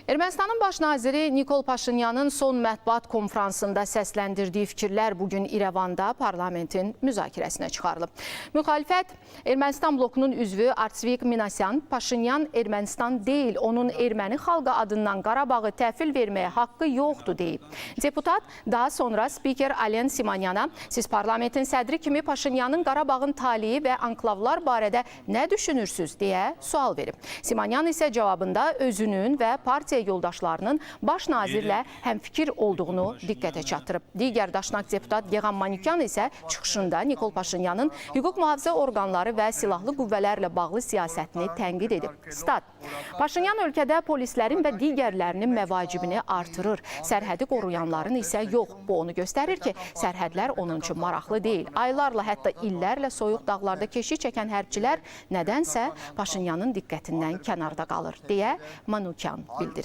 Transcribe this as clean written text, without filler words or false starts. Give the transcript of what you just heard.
Ermənistanın baş naziri Nikol Paşinyanın son mətbuat konfransında səsləndirdiyi fikirlər bugün İrəvanda parlamentin müzakirəsinə çıxarılıb. Müxalifət Ermənistan blokunun üzvü Artsvik Minasyan, Paşinyan Ermənistan deyil, onun erməni xalqı adından Qarabağı təhvil verməyə haqqı yoxdur deyib. Deputat daha sonra spiker Alen Simanyana, siz parlamentin sədri kimi Paşinyanın Qarabağın taliyi və anklavlar barədə nə düşünürsünüz deyə sual verib. Simanyan isə cavabında özünün və partiya yoldaşlarının baş nazirlə həmfikir olduğunu diqqətə çatdırıb. Digər daşnaq deputat Yeğan Manukyan isə çıxışında Nikol Paşinyanın hüquq mühafizə orqanları və silahlı qüvvələrlə bağlı siyasətini tənqid edib. Stat: Paşinyan ölkədə polislərin və digərlərinin məvacibini artırır. Sərhədi qoruyanların isə yox. Bu onu göstərir ki, sərhədlər onun üçün maraqlı deyil. Aylarla, hətta illərlə soyuq dağlarda keşik çəkən hərbçilər nədənsə Paşinyanın diqqətindən kənarda qalır, deyə Manukyan bildirib.